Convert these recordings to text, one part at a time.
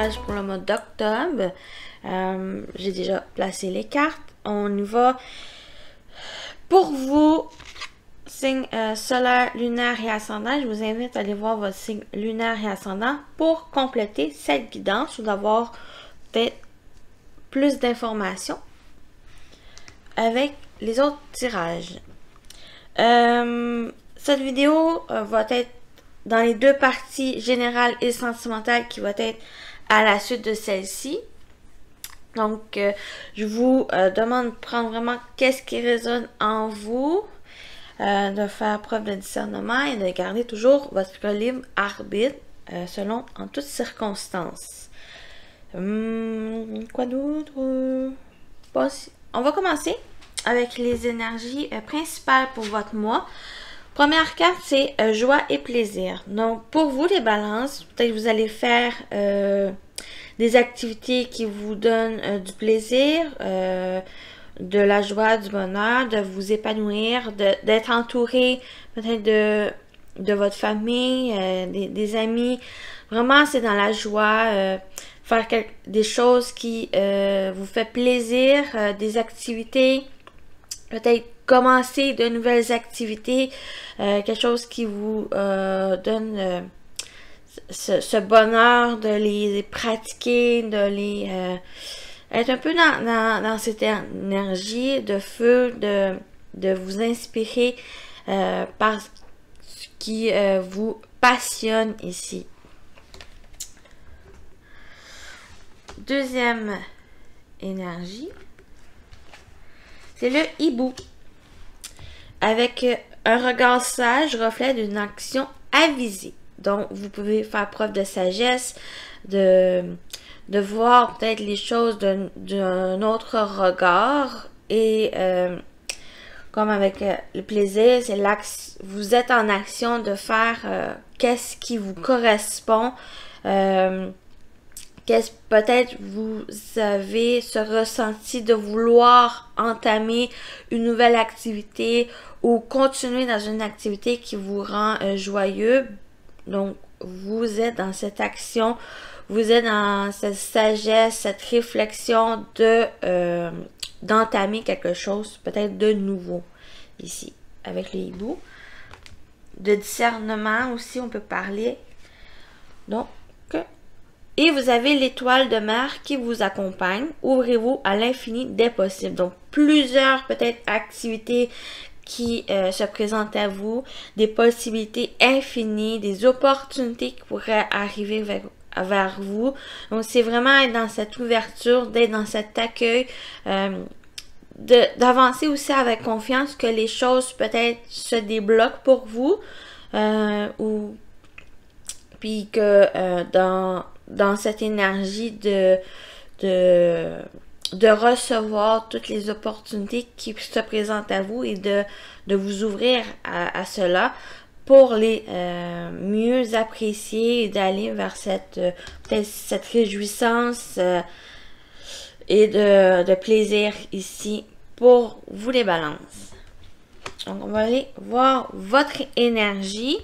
tirage pour le mois d'octobre. J'ai déjà placé les cartes. On y va. Pour vous, signe solaire, lunaire et ascendant, je vous invite à aller voir votre signe lunaire et ascendant pour compléter cette guidance ou d'avoir peut-être plus d'informations avec les autres tirages. Cette vidéo va être dans les deux parties générales et sentimentales qui va être à la suite de celle-ci. Donc, je vous demande de prendre vraiment qu'est-ce qui résonne en vous, de faire preuve de discernement et de garder toujours votre libre arbitre selon en toutes circonstances. Quoi d'autre? Bon, on va commencer avec les énergies principales pour votre mois. Première carte, c'est joie et plaisir. Donc, pour vous, les balances, peut-être que vous allez faire des activités qui vous donnent du plaisir, de la joie, du bonheur, de vous épanouir, d'être entouré peut-être de votre famille, des amis. Vraiment, c'est dans la joie, faire des choses qui vous fait plaisir, des activités, peut-être commencer de nouvelles activités, quelque chose qui vous donne ce bonheur de les pratiquer, de les être un peu dans cette énergie de feu, de vous inspirer par ce qui vous passionne ici. Deuxième énergie, c'est le hibou. Avec un regard sage, reflet d'une action avisée. Donc, vous pouvez faire preuve de sagesse, de voir peut-être les choses d'un autre regard. Et comme avec le plaisir, c'est vous êtes en action de faire qu'est-ce qui vous correspond. Peut-être vous avez ce ressenti de vouloir entamer une nouvelle activité ou continuer dans une activité qui vous rend joyeux. Donc, vous êtes dans cette action, vous êtes dans cette sagesse, cette réflexion d'entamer quelque chose, peut-être de nouveau, ici, avec les hiboux. De discernement aussi, on peut parler. Donc, et vous avez l'étoile de mer qui vous accompagne. Ouvrez-vous à l'infini des possibles. Donc, plusieurs peut-être activités qui se présentent à vous, des possibilités infinies, des opportunités qui pourraient arriver vers vous. Donc, c'est vraiment être dans cette ouverture, d'être dans cet accueil, d'avancer aussi avec confiance que les choses peut-être se débloquent pour vous, puis que dans cette énergie de recevoir toutes les opportunités qui se présentent à vous et de vous ouvrir à cela pour les mieux apprécier et d'aller vers cette réjouissance et de plaisir ici pour vous les balances. Donc, on va aller voir votre énergie.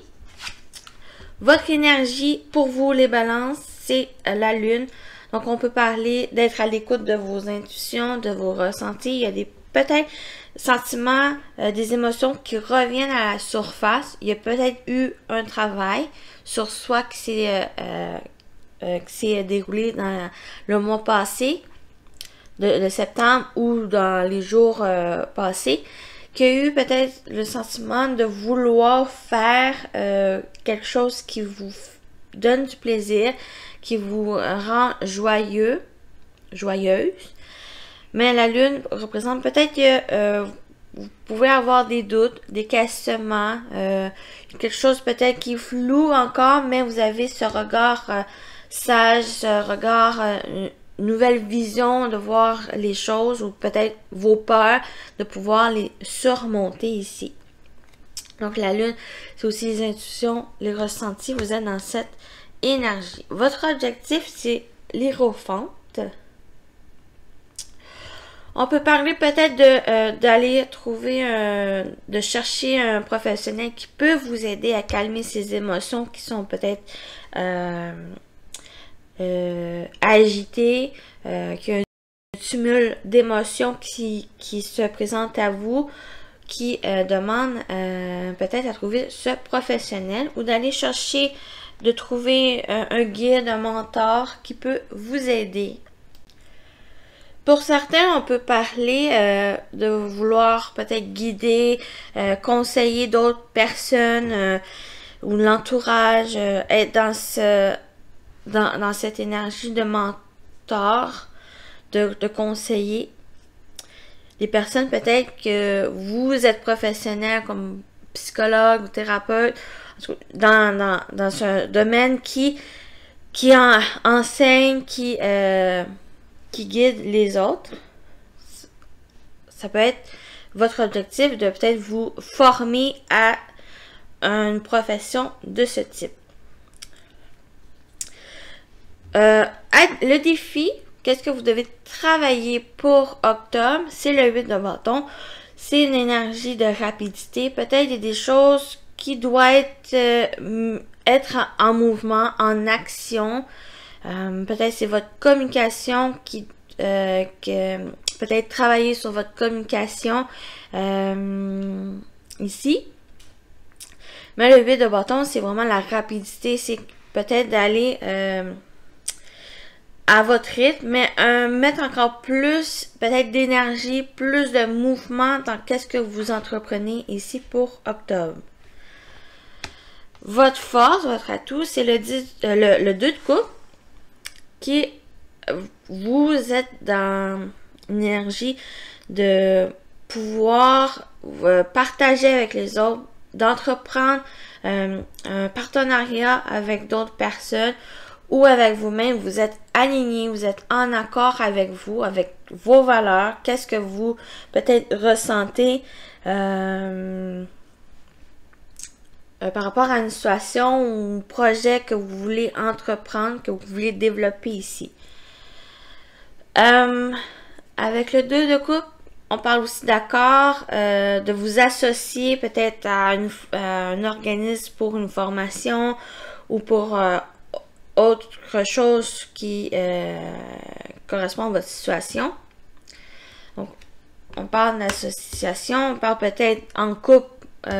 Votre énergie pour vous les balances, c'est la lune. Donc, on peut parler d'être à l'écoute de vos intuitions, de vos ressentis. Il y a des peut-être sentiments, des émotions qui reviennent à la surface. Il y a peut-être eu un travail sur soi qui s'est déroulé dans le mois passé, de septembre ou dans les jours passés, qui a eu peut-être le sentiment de vouloir faire quelque chose qui vous donne du plaisir, qui vous rend joyeuse. Mais la lune représente peut-être que vous pouvez avoir des doutes, des questionnements, quelque chose peut-être qui est flou encore, mais vous avez ce regard sage, ce regard nouvelle vision de voir les choses ou peut-être vos peurs, de pouvoir les surmonter ici. Donc la lune, c'est aussi les intuitions, les ressentis, vous êtes dans cette énergie. Votre objectif, c'est l'hiérophante. On peut parler peut-être d'aller trouver, de chercher un professionnel qui peut vous aider à calmer ces émotions qui sont peut-être agité, qu'il y a un tumulte d'émotions qui se présente à vous, qui demande peut-être à trouver ce professionnel ou d'aller chercher, de trouver un guide, un mentor qui peut vous aider. Pour certains, on peut parler de vouloir peut-être guider, conseiller d'autres personnes ou l'entourage, être dans cette énergie de mentor, de conseiller. Des personnes peut-être que vous êtes professionnel comme psychologue ou thérapeute dans ce domaine qui enseigne, qui guide les autres. Ça peut être votre objectif de peut-être vous former à une profession de ce type. Le défi, qu'est-ce que vous devez travailler pour octobre? C'est le 8 de bâton. C'est une énergie de rapidité. Peut-être il y a des choses qui doivent être en mouvement, en action. Peut-être c'est votre communication qui peut-être travailler sur votre communication ici. Mais le 8 de bâton, c'est vraiment la rapidité. C'est peut-être d'aller à votre rythme, mais mettre encore plus peut-être d'énergie, plus de mouvement dans qu'est-ce que vous entreprenez ici pour octobre. Votre force, votre atout, c'est le 2 de coupe qui vous êtes dans une énergie de pouvoir partager avec les autres, d'entreprendre un partenariat avec d'autres personnes ou avec vous-même. Vous êtes aligné, vous êtes en accord avec vous, avec vos valeurs. Qu'est-ce que vous peut-être ressentez par rapport à une situation ou un projet que vous voulez entreprendre, que vous voulez développer ici. Avec le 2 de coupe, on parle aussi d'accord, de vous associer peut-être à un organisme pour une formation ou pour autre chose qui correspond à votre situation. Donc, on parle d'association, on parle peut-être en couple,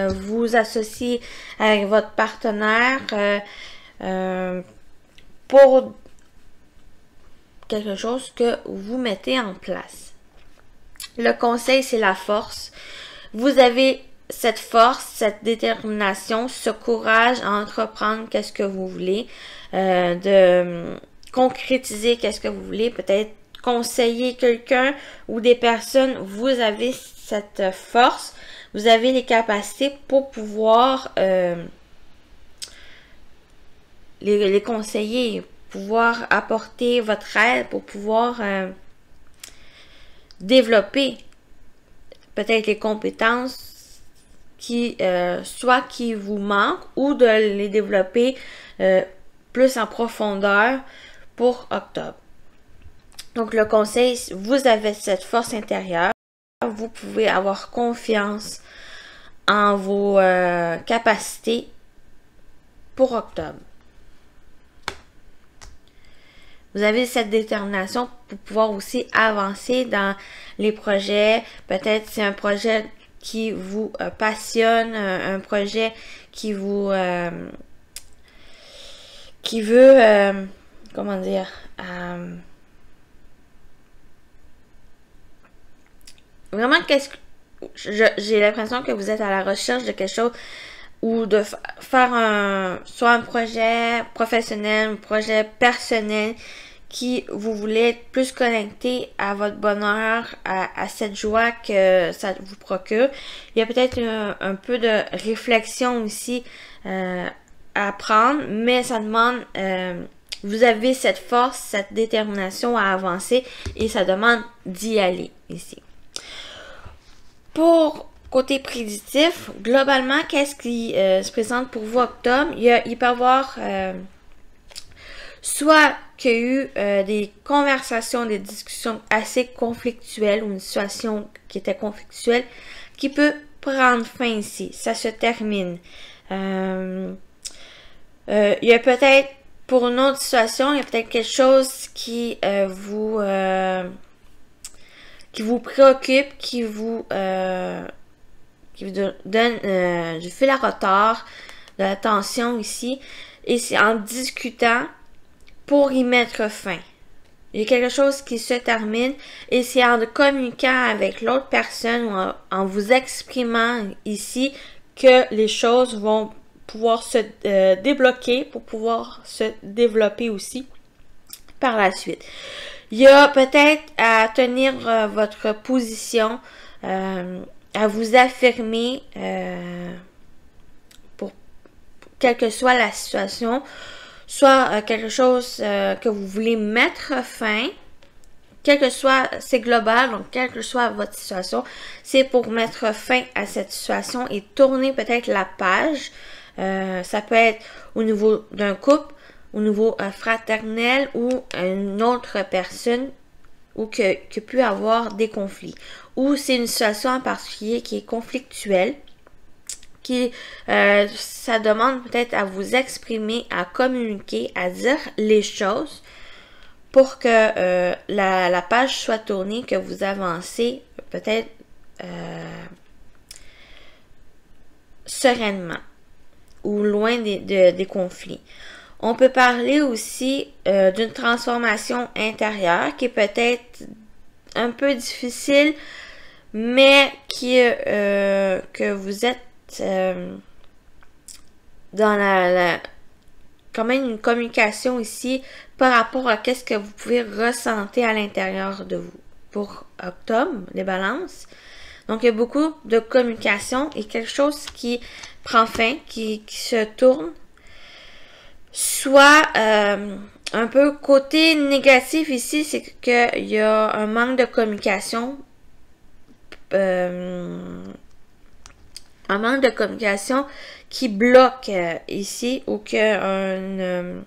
vous associer avec votre partenaire pour quelque chose que vous mettez en place. Le conseil, c'est la force. Vous avez cette force, cette détermination, ce courage à entreprendre qu'est-ce que vous voulez, de concrétiser qu'est-ce que vous voulez, peut-être conseiller quelqu'un ou des personnes. Vous avez cette force, vous avez les capacités pour pouvoir les conseiller, pouvoir apporter votre aide, pour pouvoir développer peut-être les compétences qui soit qui vous manquent ou de les développer plus en profondeur pour octobre. Donc le conseil, vous avez cette force intérieure, vous pouvez avoir confiance en vos capacités pour octobre. Vous avez cette détermination pour pouvoir aussi avancer dans les projets. Peut-être c'est un projet qui vous passionne, un projet qui vous qui veut comment dire vraiment j'ai l'impression que vous êtes à la recherche de quelque chose ou de faire soit un projet professionnel, un projet personnel qui vous voulez être plus connecté à votre bonheur, à cette joie que ça vous procure. Il y a peut-être un peu de réflexion aussi à prendre, mais ça demande, vous avez cette force, cette détermination à avancer et ça demande d'y aller ici. Pour côté prédictif, globalement, qu'est-ce qui se présente pour vous octobre? Il peut y avoir soit qu'il y a eu des conversations, des discussions assez conflictuelles ou une situation qui était conflictuelle qui peut prendre fin ici. Ça se termine. Il y a peut-être pour une autre situation, il y a peut-être quelque chose qui vous préoccupe, qui vous donne du fil à retard, de la tension ici. Et c'est en discutant pour y mettre fin. Il y a quelque chose qui se termine et c'est en communiquant avec l'autre personne ou en vous exprimant ici que les choses vont pouvoir se débloquer pour pouvoir se développer aussi par la suite. Il y a peut-être à tenir votre position, à vous affirmer pour quelle que soit la situation, soit quelque chose que vous voulez mettre fin, quel que soit, c'est global, donc quelle que soit votre situation, c'est pour mettre fin à cette situation et tourner peut-être la page. Ça peut être au niveau d'un couple, au niveau fraternel ou une autre personne ou que peut avoir des conflits. Ou c'est une situation en particulier qui est conflictuelle, qui ça demande peut-être à vous exprimer, à communiquer, à dire les choses pour que la page soit tournée, que vous avancez peut-être sereinement ou loin des conflits. On peut parler aussi d'une transformation intérieure qui est peut-être un peu difficile, mais que vous êtes dans quand même une communication ici par rapport à qu'est-ce que vous pouvez ressentir à l'intérieur de vous. Pour octobre, les balances. Donc, il y a beaucoup de communication et quelque chose qui prend fin, qui se tourne. Soit un peu côté négatif ici, c'est qu'il y a un manque de communication. Un manque de communication qui bloque ici ou que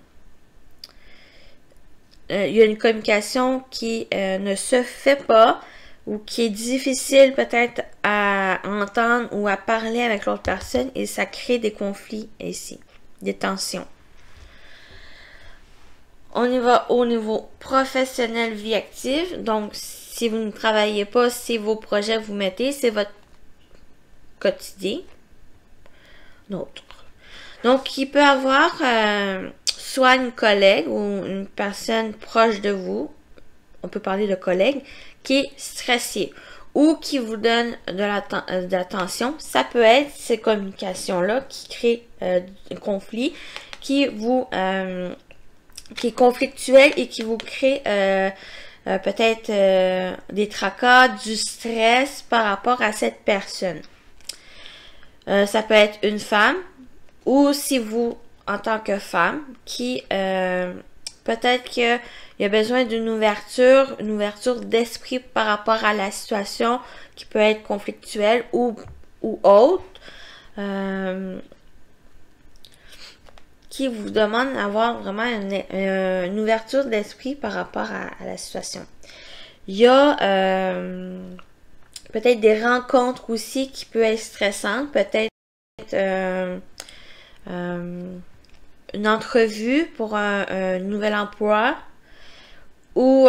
il y a une communication qui ne se fait pas ou qui est difficile peut-être à entendre ou à parler avec l'autre personne et ça crée des conflits ici, des tensions. On y va au niveau professionnel, vie active. Donc, si vous ne travaillez pas, c'est vos projets que vous mettez, c'est votre quotidien. D'autres. Donc, il peut avoir soit une collègue ou une personne proche de vous, on peut parler de collègue, qui est stressé ou qui vous donne de l'attention. Ça peut être ces communications-là qui créent un conflit, qui est conflictuel et qui vous crée peut-être des tracas, du stress par rapport à cette personne. Ça peut être une femme ou si vous, en tant que femme, qui peut-être qu'il y a besoin d'une ouverture d'esprit par rapport à la situation qui peut être conflictuelle ou autre, qui vous demande d'avoir vraiment une ouverture d'esprit par rapport à la situation. Il y a peut-être des rencontres aussi qui peuvent être stressantes, peut-être une entrevue pour un nouvel emploi ou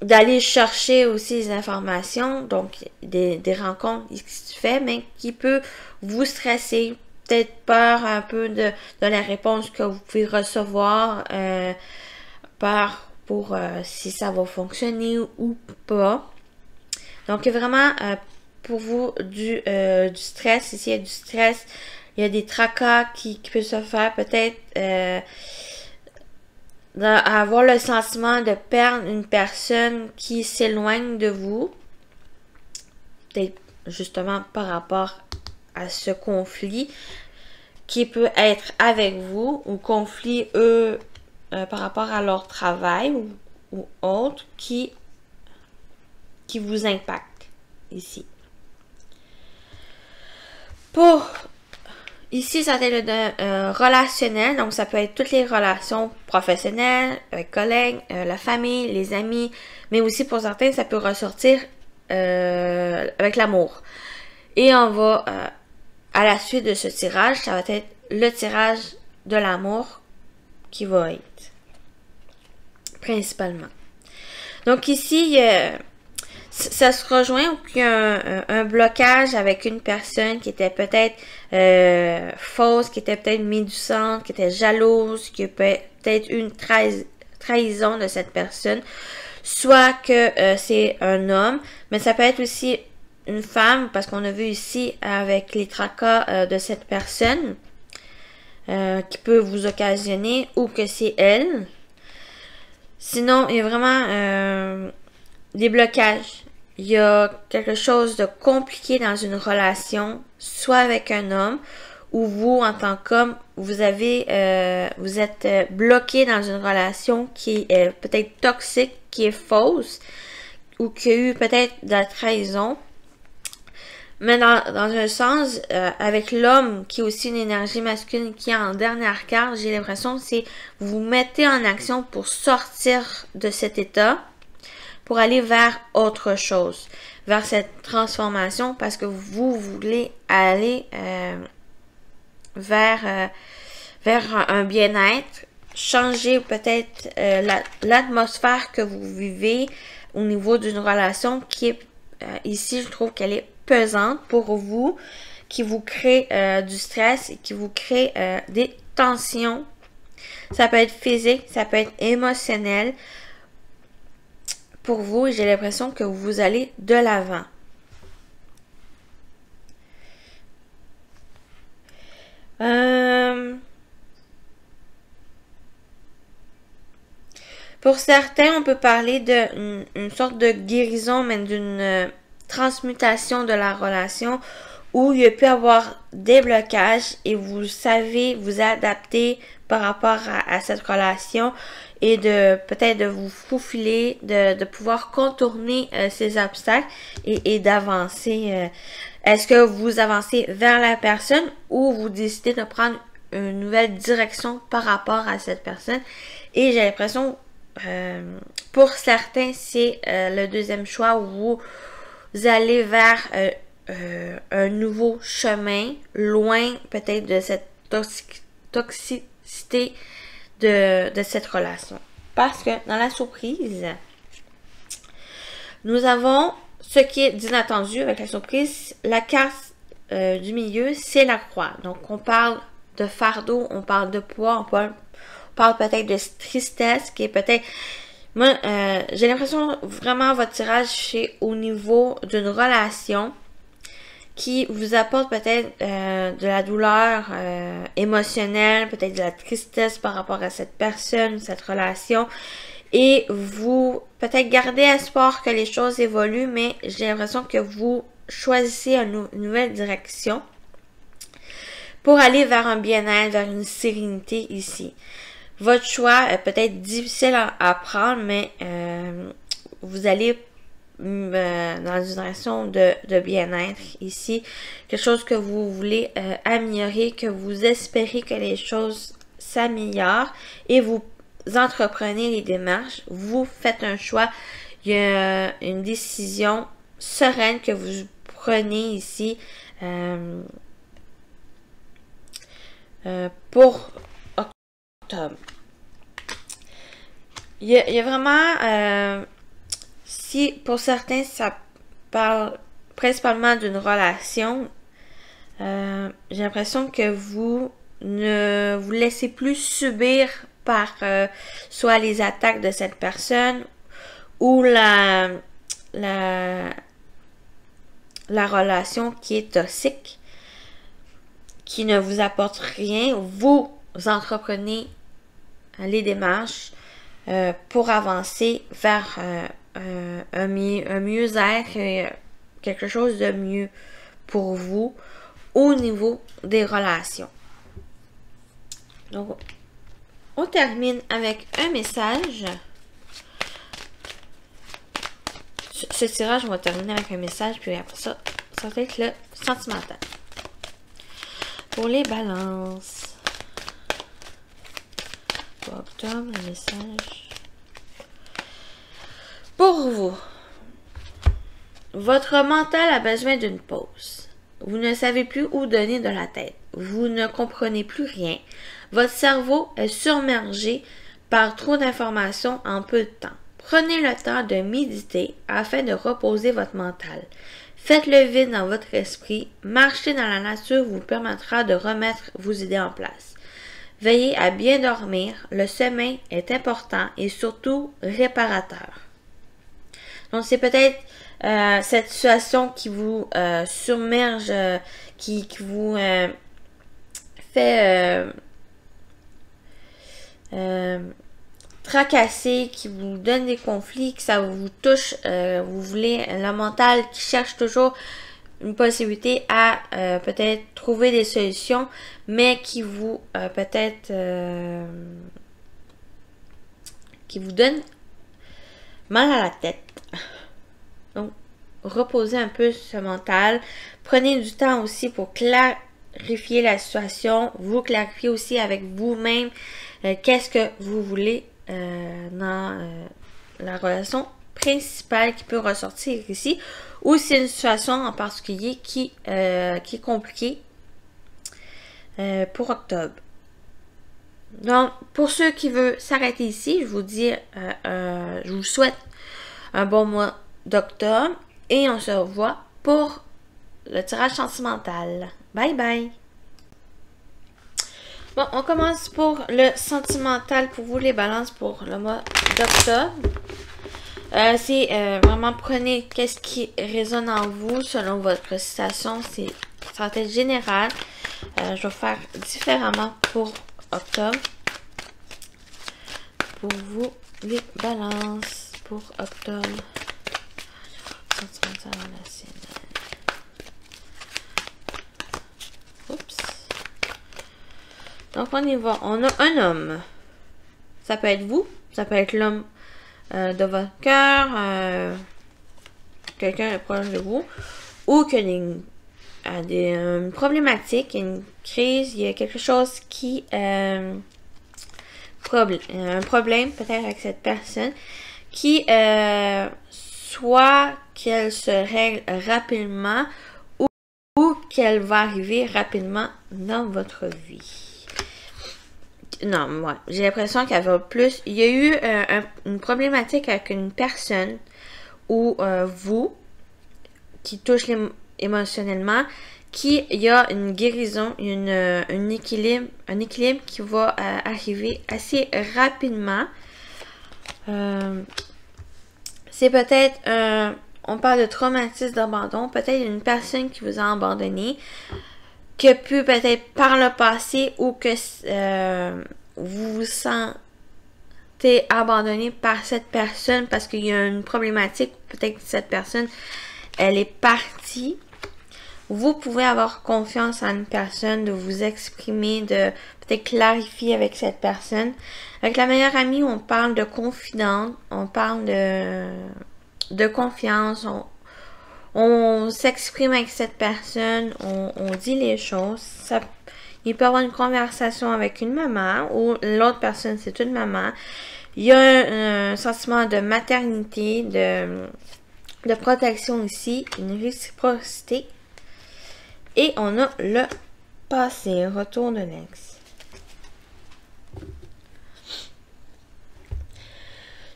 d'aller chercher aussi des informations, donc des rencontres qui se fait, mais qui peut vous stresser, peut-être peur un peu de la réponse que vous pouvez recevoir, peur pour si ça va fonctionner ou pas. Donc, vraiment, pour vous, du stress, ici, il y a du stress, il y a des tracas qui peuvent se faire, peut-être avoir le sentiment de perdre une personne qui s'éloigne de vous, peut-être justement par rapport à ce conflit qui peut être avec vous ou conflit par rapport à leur travail ou autre qui vous impacte ici. Pour ici, ça va être le relationnel, donc ça peut être toutes les relations professionnelles, avec collègues, la famille, les amis, mais aussi pour certains, ça peut ressortir avec l'amour. Et on va, à la suite de ce tirage, ça va être le tirage de l'amour qui va être, principalement. Donc ici, ça se rejoint qu'il y a un blocage avec une personne qui était peut-être fausse, qui était peut-être médusante, qui était jalouse, qui a peut-être une trahison de cette personne. Soit que c'est un homme, mais ça peut être aussi une femme, parce qu'on a vu ici avec les tracas de cette personne qui peut vous occasionner, ou que c'est elle. Sinon, il y a vraiment des blocages. Il y a quelque chose de compliqué dans une relation, soit avec un homme, ou vous, en tant qu'homme, vous êtes bloqué dans une relation qui est peut-être toxique, qui est fausse, ou qui a eu peut-être de la trahison. Mais dans un sens, avec l'homme qui est aussi une énergie masculine qui est en dernière carte, j'ai l'impression que c'est vous mettez en action pour sortir de cet état, pour aller vers autre chose, vers cette transformation, parce que vous voulez aller vers un bien-être, changer peut-être l'atmosphère que vous vivez au niveau d'une relation qui est, ici je trouve qu'elle est pesante pour vous, qui vous crée du stress et qui vous crée des tensions. Ça peut être physique, ça peut être émotionnel pour vous, et j'ai l'impression que vous allez de l'avant. Pour certains, on peut parler d'une sorte de guérison, mais d'une transmutation de la relation où il y a pu avoir des blocages et vous savez vous adapter par rapport à cette relation et de peut-être de vous faufiler, de pouvoir contourner ces obstacles et d'avancer. Est-ce que vous avancez vers la personne ou vous décidez de prendre une nouvelle direction par rapport à cette personne? Et j'ai l'impression, pour certains, c'est le deuxième choix où vous allez vers un nouveau chemin, loin peut-être de cette toxicité de cette relation. Parce que dans la surprise, nous avons ce qui est d'inattendu avec la surprise. La carte du milieu, c'est la croix. Donc, on parle de fardeau, on parle de poids, on parle peut-être de tristesse, qui est peut-être... Moi, j'ai l'impression vraiment votre tirage, c'est au niveau d'une relation qui vous apporte peut-être de la douleur émotionnelle, peut-être de la tristesse par rapport à cette personne, cette relation. Et vous, peut-être gardez espoir que les choses évoluent, mais j'ai l'impression que vous choisissez une nouvelle direction pour aller vers un bien-être, vers une sérénité ici. Votre choix est peut-être difficile à prendre, mais vous allez dans une direction de bien-être ici. Quelque chose que vous voulez améliorer, que vous espérez que les choses s'améliorent et vous entreprenez les démarches, vous faites un choix, il y a une décision sereine que vous prenez ici pour octobre. Il y a vraiment, si pour certains ça parle principalement d'une relation, j'ai l'impression que vous ne vous laissez plus subir par soit les attaques de cette personne ou la relation qui est toxique, qui ne vous apporte rien. Vous entreprenez les démarches pour avancer vers un mieux-être et quelque chose de mieux pour vous au niveau des relations. Donc, on termine avec un message. Ce tirage, on va terminer avec un message, puis après ça, ça va être le sentimental. Pour les balances. Pour octobre, le message. Pour vous, votre mental a besoin d'une pause. Vous ne savez plus où donner de la tête. Vous ne comprenez plus rien. Votre cerveau est submergé par trop d'informations en peu de temps. Prenez le temps de méditer afin de reposer votre mental. Faites le vide dans votre esprit. Marcher dans la nature vous permettra de remettre vos idées en place. Veillez à bien dormir. Le sommeil est important et surtout réparateur. Donc, c'est peut-être cette situation qui vous submerge, qui vous fait tracasser, qui vous donne des conflits, que ça vous touche, vous voulez le mental qui cherche toujours une possibilité à peut-être trouver des solutions, mais qui vous peut-être qui vous donne mal à la tête. Donc, reposez un peu ce mental. Prenez du temps aussi pour clarifier la situation. Vous clarifiez aussi avec vous-même qu'est-ce que vous voulez dans la relation principale qui peut ressortir ici. Ou c'est une situation en particulier qui est compliquée pour octobre. Donc, pour ceux qui veulent s'arrêter ici, je vous dis, je vous souhaite un bon mois d'octobre et on se revoit pour le tirage sentimental. Bye bye! Bon, on commence pour le sentimental pour vous, les balances pour le mois d'octobre. C'est vraiment prenez qu'est-ce qui résonne en vous selon votre situation. C'est stratégie générale. Je vais faire différemment pour octobre. Pour vous, les balances pour octobre. Sentimental relationnel. Oups. Donc, on y va. On a un homme. Ça peut être vous. Ça peut être l'homme de votre cœur. Quelqu'un est proche de vous. Ou qu'il y a une problématique, une crise, il y a quelque chose qui... un problème peut-être avec cette personne qui soit qu'elle se règle rapidement ou qu'elle va arriver rapidement dans votre vie. Non, moi, j'ai l'impression qu'il y avait plus... Il y a eu une problématique avec une personne ou vous qui touche émotionnellement, il y a une guérison, un équilibre qui va arriver assez rapidement. C'est peut-être, on parle de traumatisme d'abandon, peut-être une personne qui vous a abandonné, qui a pu peut-être par le passé ou que vous vous sentez abandonné par cette personne parce qu'il y a une problématique, peut-être que cette personne, elle est partie. Vous pouvez avoir confiance en une personne, de vous exprimer, de peut-être clarifier avec cette personne. Avec la meilleure amie, on parle de confidente, on parle de confiance, on s'exprime avec cette personne, on dit les choses. Il peut y avoir une conversation avec une maman ou l'autre personne, c'est une maman. Il y a un sentiment de maternité, de protection ici, une réciprocité. Et on a le passé, retour de l'ex.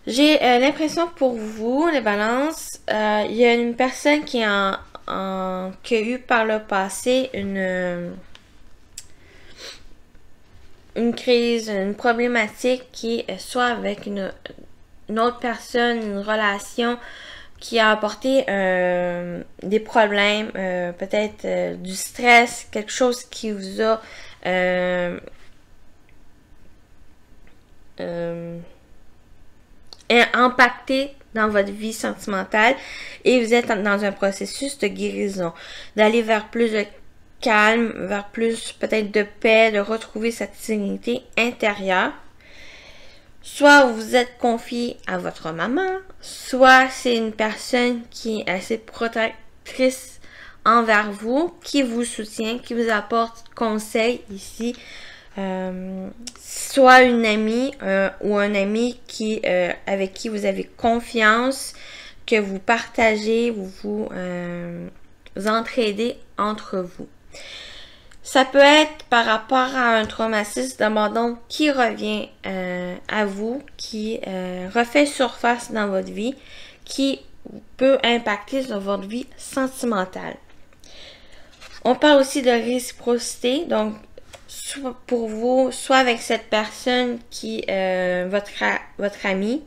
J'ai l'impression pour vous, les balances, il y a une personne qui a eu par le passé une crise, une problématique qui est soit avec une autre personne, une relation qui a apporté des problèmes, peut-être du stress, quelque chose qui vous a impacté dans votre vie sentimentale et vous êtes dans un processus de guérison, d'aller vers plus de calme, vers plus peut-être de paix, de retrouver cette sérénité intérieure. Soit vous êtes confié à votre maman, soit c'est une personne qui est assez protectrice envers vous, qui vous soutient, qui vous apporte conseil ici. Soit une amie ou un ami avec qui vous avez confiance, que vous partagez, vous entraider entre vous. Ça peut être par rapport à un traumatisme d'abandon qui revient à vous, qui refait surface dans votre vie, qui peut impacter sur votre vie sentimentale. On parle aussi de réciprocité, donc soit pour vous, soit avec cette personne qui votre ami,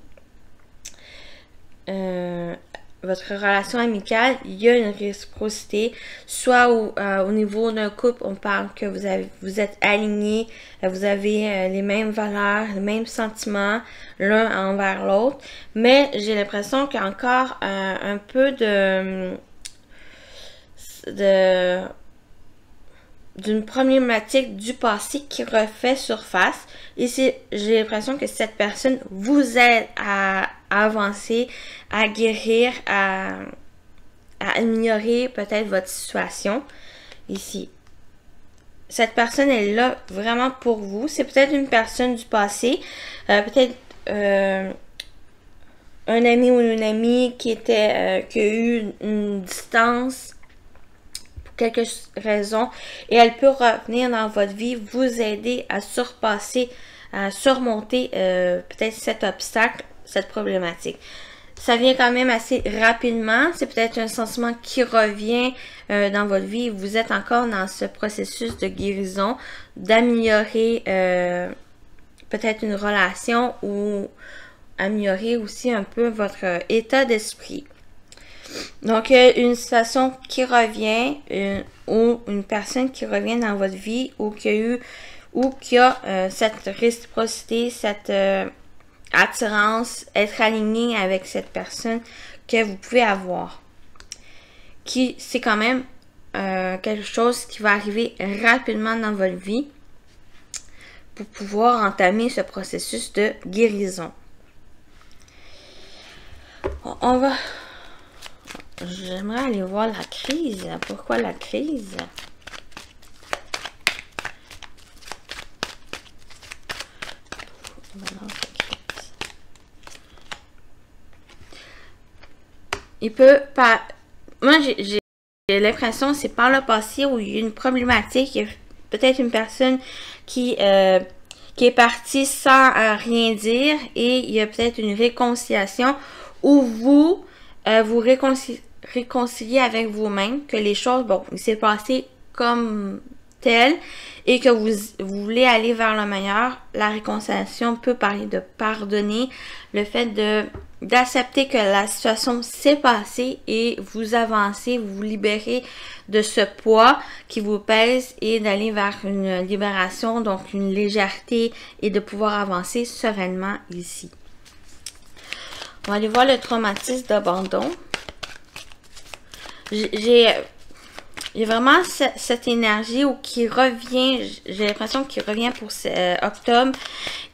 votre relation amicale, il y a une réciprocité, soit au niveau d'un couple, on parle que vous êtes alignés, vous avez les mêmes valeurs, les mêmes sentiments l'un envers l'autre, mais j'ai l'impression qu'il y a encore un peu d'une problématique du passé qui refait surface. Et j'ai l'impression que cette personne vous aide à avancer, à guérir, à améliorer peut-être votre situation. Ici, cette personne est là vraiment pour vous. C'est peut-être une personne du passé, peut-être un ami ou une amie qui a eu une distance quelque raison et elle peut revenir dans votre vie, vous aider à surpasser, à surmonter peut-être cet obstacle, cette problématique. Ça vient quand même assez rapidement, c'est peut-être un sentiment qui revient dans votre vie, vous êtes encore dans ce processus de guérison, d'améliorer peut-être une relation ou améliorer aussi un peu votre état d'esprit. Donc, une situation qui revient ou une personne qui revient dans votre vie ou qui a cette réciprocité, cette attirance, être aligné avec cette personne que vous pouvez avoir. C'est quand même quelque chose qui va arriver rapidement dans votre vie pour pouvoir entamer ce processus de guérison. On va... J'aimerais aller voir la crise. Pourquoi la crise? Il peut pas... Moi, j'ai l'impression c'est par le passé où il y a une problématique. Il y a peut-être une personne qui est partie sans rien dire et il y a peut-être une réconciliation où vous vous réconcilier avec vous-même, que les choses, bon, il s'est passé comme tel et que vous voulez aller vers le meilleur. La réconciliation peut parler de pardonner, le fait d'accepter que la situation s'est passée et vous avancez, vous vous libérez de ce poids qui vous pèse et d'aller vers une libération, donc une légèreté et de pouvoir avancer sereinement ici. On va aller voir le traumatisme d'abandon. J'ai vraiment cette énergie qui revient, j'ai l'impression qu'il revient pour octobre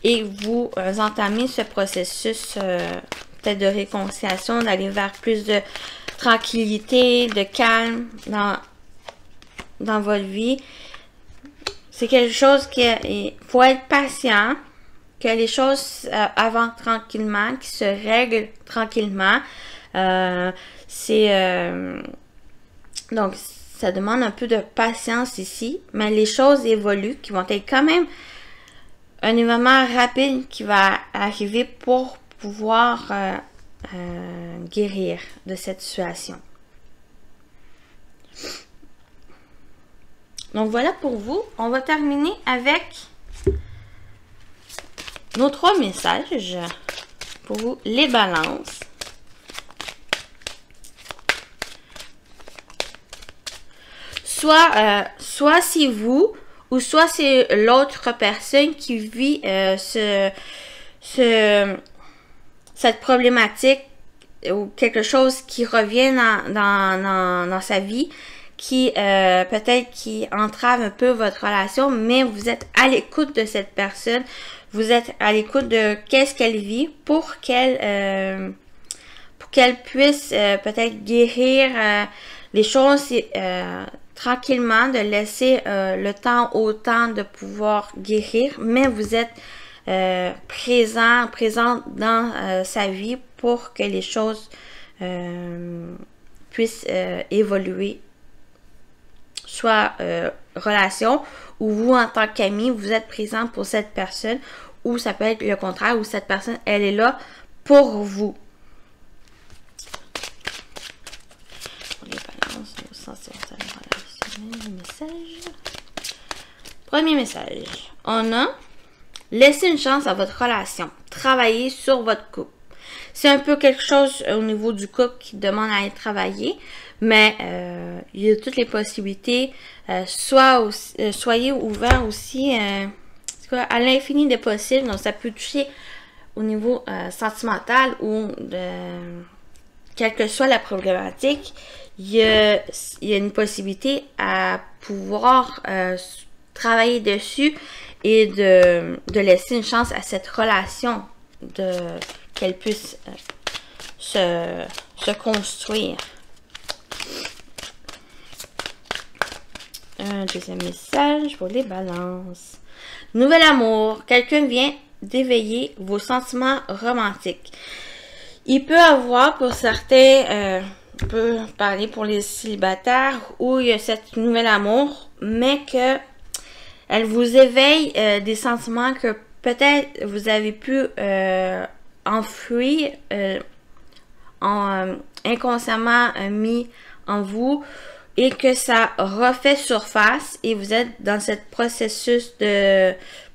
et vous entamez ce processus peut-être de réconciliation, d'aller vers plus de tranquillité, de calme dans votre vie. C'est quelque chose il faut être patient, que les choses avancent tranquillement, qui se règlent tranquillement. Donc, ça demande un peu de patience ici, mais les choses évoluent, qui vont être quand même un événement rapide qui va arriver pour pouvoir guérir de cette situation. Donc, voilà pour vous. On va terminer avec nos 3 messages pour vous, les balances. Soit c'est vous, ou soit c'est l'autre personne qui vit cette problématique ou quelque chose qui revient dans sa vie, qui peut-être qui entrave un peu votre relation, mais vous êtes à l'écoute de cette personne, vous êtes à l'écoute de qu'est-ce qu'elle vit pour qu'elle puisse peut-être guérir les choses tranquillement, de laisser le temps au temps de pouvoir guérir, mais vous êtes présente dans sa vie pour que les choses puissent évoluer soit relation, ou vous en tant qu'ami, vous êtes présent pour cette personne, ou ça peut être le contraire, où cette personne, elle est là pour vous. Les balances, nos sentiments relationnels, message. Premier message. On a laissé une chance à votre relation. Travaillez sur votre couple. C'est un peu quelque chose au niveau du couple qui demande à être travaillé, mais il y a toutes les possibilités. Soyez ouverts aussi à l'infini des possibles. Donc, ça peut toucher au niveau sentimental ou quelle que soit la problématique. Il y a une possibilité à pouvoir travailler dessus et de laisser une chance à cette relation qu'elle puisse se construire. Un deuxième message pour les balances. Nouvel amour. Quelqu'un vient d'éveiller vos sentiments romantiques. Il peut avoir pour certains, on peut parler pour les célibataires, où il y a cette nouvel amour, mais que elle vous éveille des sentiments que peut-être vous avez pu enfouir, inconsciemment mis en vous, et que ça refait surface et vous êtes dans ce processus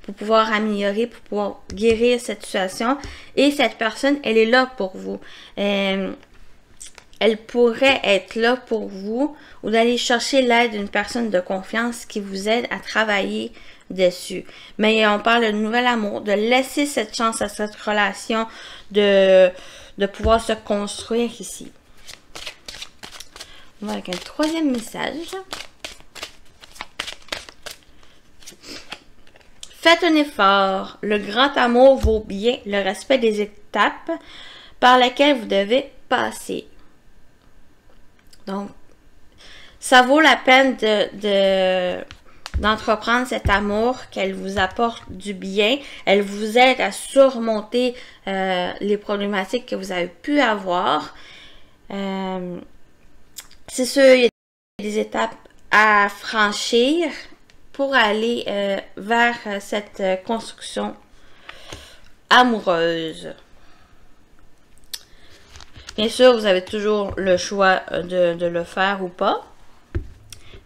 pour pouvoir améliorer, pour pouvoir guérir cette situation. Et cette personne, elle est là pour vous. Elle pourrait être là pour vous ou d'aller chercher l'aide d'une personne de confiance qui vous aide à travailler dessus. Mais on parle de nouvel amour, de laisser cette chance à cette relation de pouvoir se construire ici. On va avec un troisième message. Faites un effort. Le grand amour vaut bien le respect des étapes par lesquelles vous devez passer. Donc, ça vaut la peine d'entreprendre cet amour, qu'elle vous apporte du bien. Elle vous aide à surmonter les problématiques que vous avez pu avoir. C'est sûr, il y a des étapes à franchir pour aller vers cette construction amoureuse. Bien sûr, vous avez toujours le choix de le faire ou pas.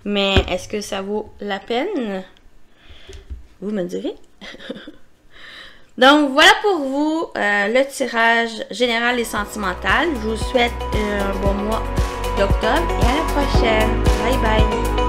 Mais est-ce que ça vaut la peine? Vous me direz. Donc, voilà pour vous le tirage général et sentimental. Je vous souhaite un bon mois d'octobre et à la prochaine. Bye bye.